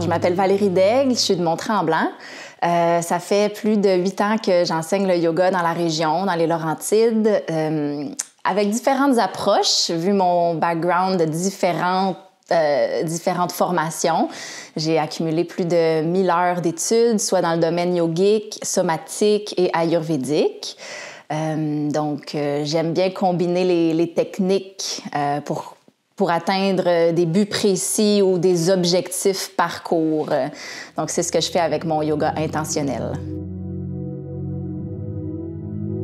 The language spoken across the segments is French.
Je m'appelle Valérie Daigle, je suis de Mont-Tremblant. Ça fait plus de 8 ans que j'enseigne le yoga dans la région, dans les Laurentides, avec différentes approches, vu mon background de différentes formations. J'ai accumulé plus de 1000 heures d'études, soit dans le domaine yogique, somatique et ayurvédique. J'aime bien combiner les techniques pour atteindre des buts précis ou des objectifs parcours. Donc, c'est ce que je fais avec mon yoga intentionnel.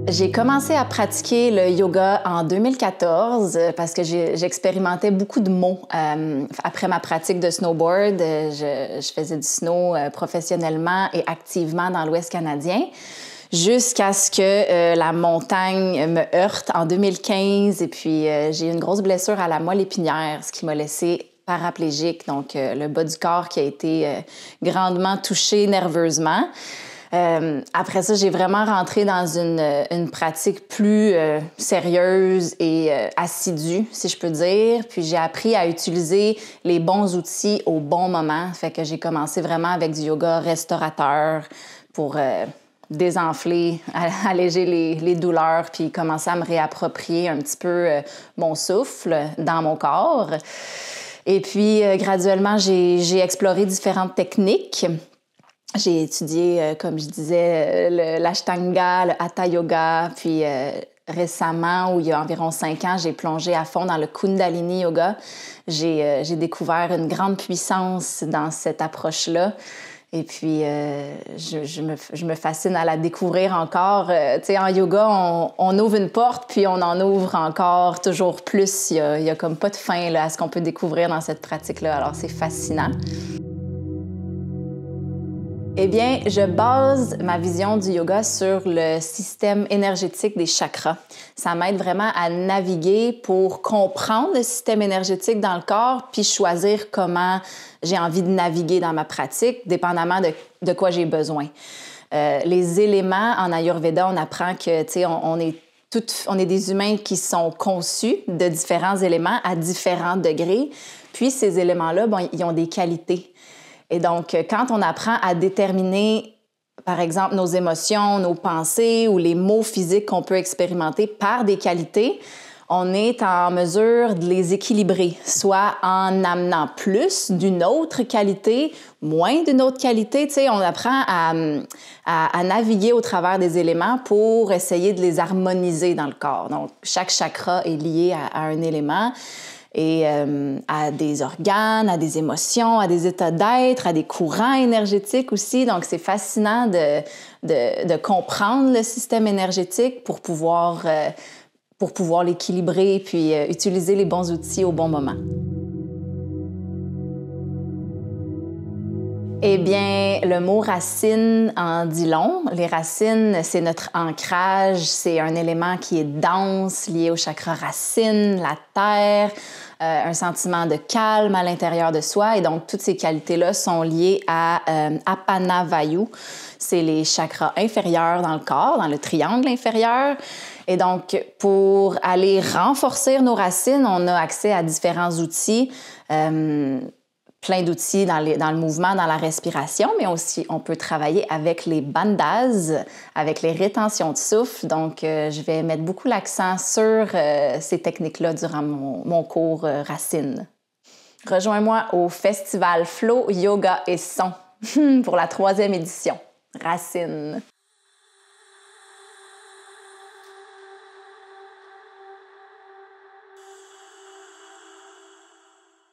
J'ai commencé à pratiquer le yoga en 2014 parce que j'expérimentais beaucoup de mots. Après ma pratique de snowboard, je faisais du snow professionnellement et activement dans l'Ouest canadien, jusqu'à ce que la montagne me heurte en 2015 et puis j'ai eu une grosse blessure à la moelle épinière, ce qui m'a laissée paraplégique, donc le bas du corps qui a été grandement touché nerveusement. Après ça, j'ai vraiment rentré dans une pratique plus sérieuse et assidue, si je peux dire. Puis j'ai appris à utiliser les bons outils au bon moment. Fait que j'ai commencé vraiment avec du yoga restaurateur pour désenfler, alléger les douleurs, puis commencer à me réapproprier un petit peu mon souffle dans mon corps. Et puis, graduellement, j'ai exploré différentes techniques. J'ai étudié, comme je disais, l'Ashtanga, le Hatha Yoga, puis récemment, il y a environ 5 ans, j'ai plongé à fond dans le Kundalini Yoga. J'ai découvert une grande puissance dans cette approche-là. Et puis, je me fascine à la découvrir encore. Tu sais, en yoga, on ouvre une porte, puis on en ouvre encore toujours plus. Il y a comme pas de fin là, à ce qu'on peut découvrir dans cette pratique-là. Alors, c'est fascinant. Eh bien, je base ma vision du yoga sur le système énergétique des chakras. Ça m'aide vraiment à naviguer pour comprendre le système énergétique dans le corps puis choisir comment j'ai envie de naviguer dans ma pratique, dépendamment de quoi j'ai besoin. Les éléments, en Ayurveda, on apprend que, tu sais, on est des humains qui sont conçus de différents éléments à différents degrés. Puis, ces éléments-là, ils ont des qualités. Et donc, quand on apprend à déterminer, par exemple, nos émotions, nos pensées ou les maux physiques qu'on peut expérimenter par des qualités, on est en mesure de les équilibrer, soit en amenant plus d'une autre qualité, moins d'une autre qualité. Tu sais, on apprend à naviguer au travers des éléments pour essayer de les harmoniser dans le corps. Donc, chaque chakra est lié à un élément. Et à des organes, à des émotions, à des états d'être, à des courants énergétiques aussi. Donc, c'est fascinant de comprendre le système énergétique pour pouvoir l'équilibrer puis utiliser les bons outils au bon moment. Eh bien, le mot racine en dit long. Les racines, c'est notre ancrage, c'est un élément qui est dense, lié au chakra racine, la terre, un sentiment de calme à l'intérieur de soi. Et donc, toutes ces qualités-là sont liées à Apana Vayu. C'est les chakras inférieurs dans le corps, dans le triangle inférieur. Et donc, pour aller renforcer nos racines, on a accès à différents outils. Plein d'outils dans le mouvement, dans la respiration, mais aussi on peut travailler avec les bandhas, avec les rétentions de souffle. Donc, je vais mettre beaucoup l'accent sur ces techniques-là durant mon cours Racine. Rejoins-moi au Festival Flow, Yoga et Son pour la 3e édition. Racine.